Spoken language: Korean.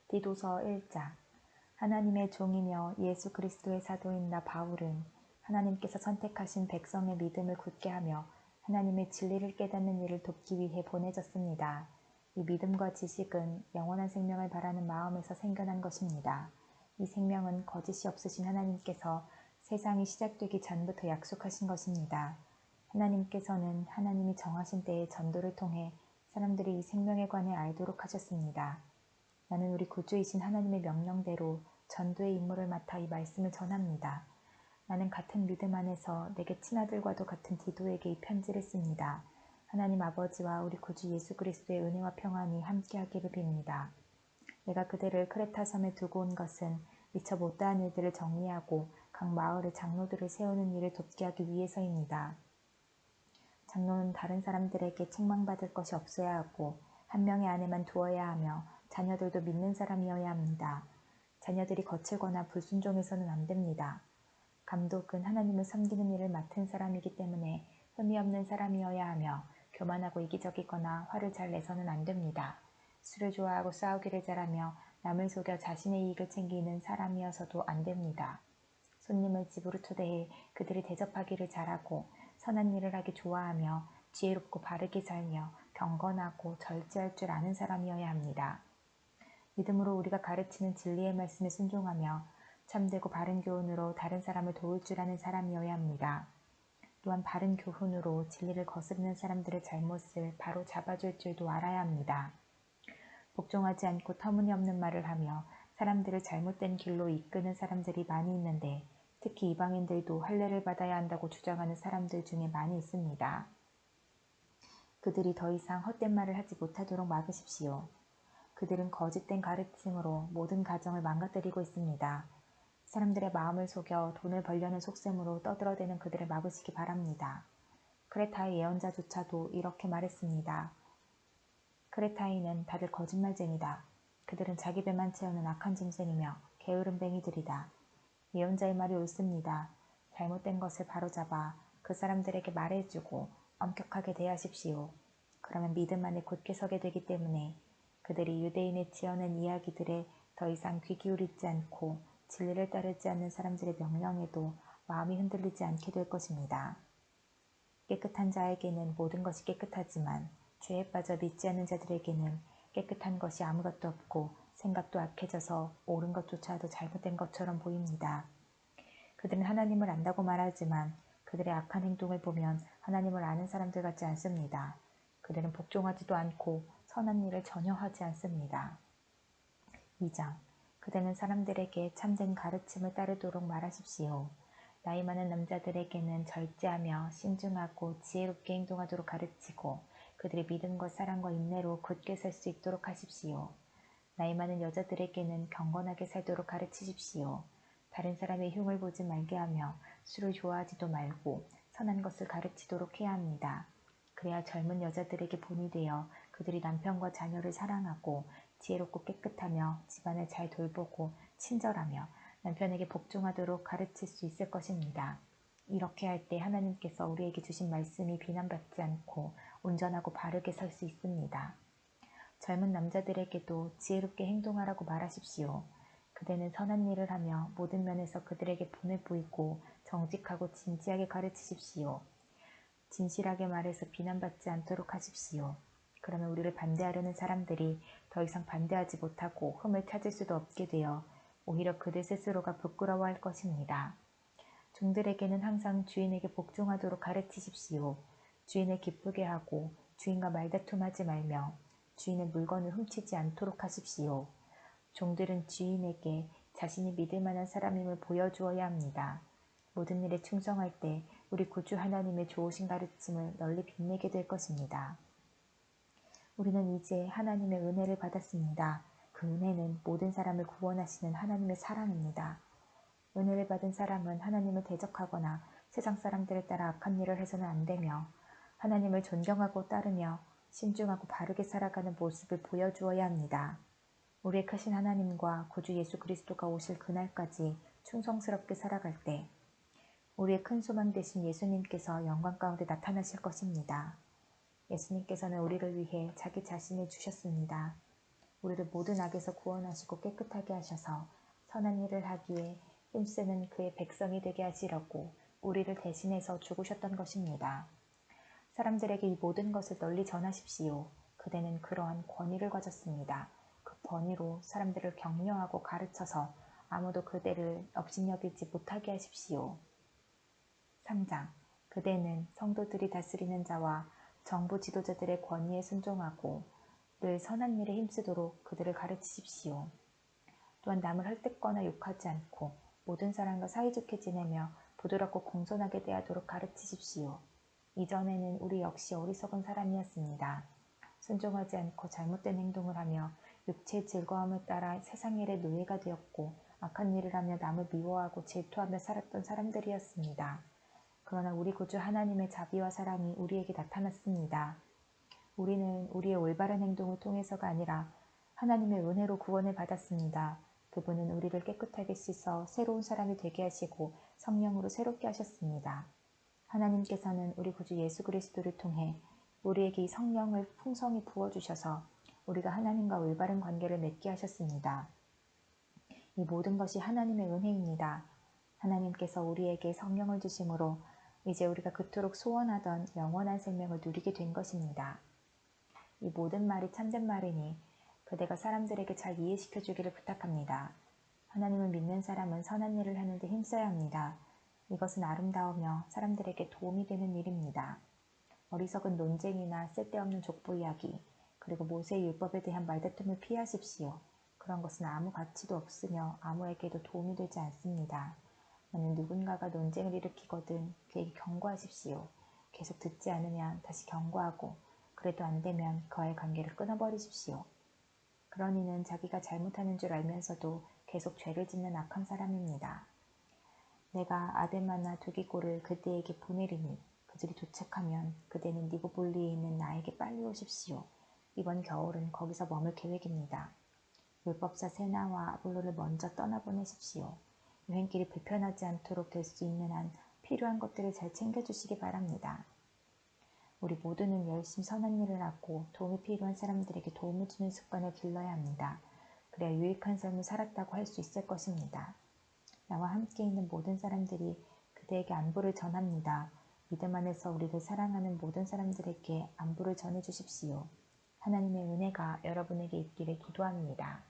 디도서 1장. 하나님의 종이며 예수 그리스도의 사도인 나 바울은 하나님께서 선택하신 백성의 믿음을 굳게 하며 하나님의 진리를 깨닫는 일을 돕기 위해 보내졌습니다. 이 믿음과 지식은 영원한 생명을 바라는 마음에서 생겨난 것입니다. 이 생명은 거짓이 없으신 하나님께서 세상이 시작되기 전부터 약속하신 것입니다. 하나님께서는 하나님이 정하신 때의 전도를 통해 사람들이 이 생명에 관해 알도록 하셨습니다. 나는 우리 구주이신 하나님의 명령대로 전도의 임무를 맡아 이 말씀을 전합니다. 나는 같은 믿음 안에서 내게 친아들과도 같은 디도에게 이 편지를 씁니다. 하나님 아버지와 우리 구주 예수 그리스도의 은혜와 평안이 함께하기를 빕니다. 내가 그들을 크레타 섬에 두고 온 것은 미처 못다한 일들을 정리하고 각 마을의 장로들을 세우는 일을 돕게 하기 위해서입니다. 장로는 다른 사람들에게 책망받을 것이 없어야 하고 한 명의 아내만 두어야 하며 자녀들도 믿는 사람이어야 합니다. 자녀들이 거칠거나 불순종해서는 안 됩니다. 감독은 하나님을 섬기는 일을 맡은 사람이기 때문에 흠이 없는 사람이어야 하며 교만하고 이기적이거나 화를 잘 내서는 안 됩니다. 술을 좋아하고 싸우기를 잘하며 남을 속여 자신의 이익을 챙기는 사람이어서도 안 됩니다. 손님을 집으로 초대해 그들이 대접하기를 잘하고 선한 일을 하기 좋아하며 지혜롭고 바르게 살며 경건하고 절제할 줄 아는 사람이어야 합니다. 믿음으로 우리가 가르치는 진리의 말씀에 순종하며 참되고 바른 교훈으로 다른 사람을 도울 줄 아는 사람이어야 합니다. 또한 바른 교훈으로 진리를 거스르는 사람들의 잘못을 바로 잡아줄 줄도 알아야 합니다. 복종하지 않고 터무니없는 말을 하며 사람들을 잘못된 길로 이끄는 사람들이 많이 있는데 특히 이방인들도 할례를 받아야 한다고 주장하는 사람들 중에 많이 있습니다. 그들이 더 이상 헛된 말을 하지 못하도록 막으십시오. 그들은 거짓된 가르침으로 모든 가정을 망가뜨리고 있습니다. 사람들의 마음을 속여 돈을 벌려는 속셈으로 떠들어대는 그들을 막으시기 바랍니다. 크레타의 예언자조차도 이렇게 말했습니다. 크레타인은 다들 거짓말쟁이다. 그들은 자기 배만 채우는 악한 짐승이며 게으름뱅이들이다. 예언자의 말이 옳습니다. 잘못된 것을 바로잡아 그 사람들에게 말해주고 엄격하게 대하십시오. 그러면 믿음 안에 굳게 서게 되기 때문에 그들이 유대인의 지어낸 이야기들에 더 이상 귀 기울이지 않고 진리를 따르지 않는 사람들의 명령에도 마음이 흔들리지 않게 될 것입니다. 깨끗한 자에게는 모든 것이 깨끗하지만 죄에 빠져 믿지 않는 자들에게는 깨끗한 것이 아무것도 없고 생각도 악해져서 옳은 것조차도 잘못된 것처럼 보입니다. 그들은 하나님을 안다고 말하지만 그들의 악한 행동을 보면 하나님을 아는 사람들 같지 않습니다. 그들은 복종하지도 않고 선한 일을 전혀 하지 않습니다. 2장. 그대는 사람들에게 참된 가르침을 따르도록 말하십시오. 나이 많은 남자들에게는 절제하며 신중하고 지혜롭게 행동하도록 가르치고 그들의 믿음과 사랑과 인내로 굳게 설 수 있도록 하십시오. 나이 많은 여자들에게는 경건하게 살도록 가르치십시오. 다른 사람의 흉을 보지 말게 하며 술을 좋아하지도 말고 선한 것을 가르치도록 해야 합니다. 그래야 젊은 여자들에게 본이 되어 그들이 남편과 자녀를 사랑하고 지혜롭고 깨끗하며 집안을 잘 돌보고 친절하며 남편에게 복종하도록 가르칠 수 있을 것입니다. 이렇게 할 때 하나님께서 우리에게 주신 말씀이 비난받지 않고 온전하고 바르게 설 수 있습니다. 젊은 남자들에게도 지혜롭게 행동하라고 말하십시오. 그대는 선한 일을 하며 모든 면에서 그들에게 본을 보이고 정직하고 진지하게 가르치십시오. 진실하게 말해서 비난받지 않도록 하십시오. 그러면 우리를 반대하려는 사람들이 더 이상 반대하지 못하고 흠을 찾을 수도 없게 되어 오히려 그들 스스로가 부끄러워할 것입니다. 종들에게는 항상 주인에게 복종하도록 가르치십시오. 주인을 기쁘게 하고 주인과 말다툼하지 말며 주인의 물건을 훔치지 않도록 하십시오. 종들은 주인에게 자신이 믿을 만한 사람임을 보여주어야 합니다. 모든 일에 충성할 때 우리 구주 하나님의 좋으신 가르침을 널리 빛내게 될 것입니다. 우리는 이제 하나님의 은혜를 받았습니다. 그 은혜는 모든 사람을 구원하시는 하나님의 사랑입니다. 은혜를 받은 사람은 하나님을 대적하거나 세상 사람들을 따라 악한 일을 해서는 안 되며 하나님을 존경하고 따르며 신중하고 바르게 살아가는 모습을 보여주어야 합니다. 우리의 크신 하나님과 구주 예수 그리스도가 오실 그날까지 충성스럽게 살아갈 때 우리의 큰 소망 되신 예수님께서 영광 가운데 나타나실 것입니다. 예수님께서는 우리를 위해 자기 자신을 주셨습니다. 우리를 모든 악에서 구원하시고 깨끗하게 하셔서 선한 일을 하기에 힘쓰는 그의 백성이 되게 하시려고 우리를 대신해서 죽으셨던 것입니다. 사람들에게 이 모든 것을 널리 전하십시오. 그대는 그러한 권위를 가졌습니다. 그 권위로 사람들을 격려하고 가르쳐서 아무도 그대를 업신여기지 못하게 하십시오. 3장. 그대는 성도들이 다스리는 자와 정부 지도자들의 권위에 순종하고 늘 선한 일에 힘쓰도록 그들을 가르치십시오. 또한 남을 헐뜯거나 욕하지 않고 모든 사람과 사이좋게 지내며 부드럽고 공손하게 대하도록 가르치십시오. 이전에는 우리 역시 어리석은 사람이었습니다. 순종하지 않고 잘못된 행동을 하며 육체의 즐거움을 따라 세상 일의 노예가 되었고 악한 일을 하며 남을 미워하고 질투하며 살았던 사람들이었습니다. 그러나 우리 구주 하나님의 자비와 사랑이 우리에게 나타났습니다. 우리는 우리의 올바른 행동을 통해서가 아니라 하나님의 은혜로 구원을 받았습니다. 그분은 우리를 깨끗하게 씻어 새로운 사람이 되게 하시고 성령으로 새롭게 하셨습니다. 하나님께서는 우리 구주 예수 그리스도를 통해 우리에게 이 성령을 풍성히 부어주셔서 우리가 하나님과 올바른 관계를 맺게 하셨습니다. 이 모든 것이 하나님의 은혜입니다. 하나님께서 우리에게 성령을 주심으로 이제 우리가 그토록 소원하던 영원한 생명을 누리게 된 것입니다. 이 모든 말이 참된 말이니 그대가 사람들에게 잘 이해시켜 주기를 부탁합니다. 하나님을 믿는 사람은 선한 일을 하는 데 힘써야 합니다. 이것은 아름다우며 사람들에게 도움이 되는 일입니다. 어리석은 논쟁이나 쓸데없는 족보 이야기, 그리고 모세의 율법에 대한 말다툼을 피하십시오. 그런 것은 아무 가치도 없으며 아무에게도 도움이 되지 않습니다. 만약 누군가가 논쟁을 일으키거든 그에게 경고하십시오. 계속 듣지 않으면 다시 경고하고 그래도 안 되면 그와의 관계를 끊어버리십시오. 그런 이는 자기가 잘못하는 줄 알면서도 계속 죄를 짓는 악한 사람입니다. 내가 아데마나 두기고를 그대에게 보내리니 그들이 도착하면 그대는 니고볼리에 있는 나에게 빨리 오십시오. 이번 겨울은 거기서 머물 계획입니다. 율법사 세나와 아볼로를 먼저 떠나보내십시오. 여행길이 불편하지 않도록 될 수 있는 한 필요한 것들을 잘 챙겨주시기 바랍니다. 우리 모두는 열심히 선한 일을 하고 도움이 필요한 사람들에게 도움을 주는 습관을 길러야 합니다. 그래야 유익한 삶을 살았다고 할 수 있을 것입니다. 나와 함께 있는 모든 사람들이 그대에게 안부를 전합니다. 믿음 안에서 우리를 사랑하는 모든 사람들에게 안부를 전해주십시오. 하나님의 은혜가 여러분에게 있기를 기도합니다.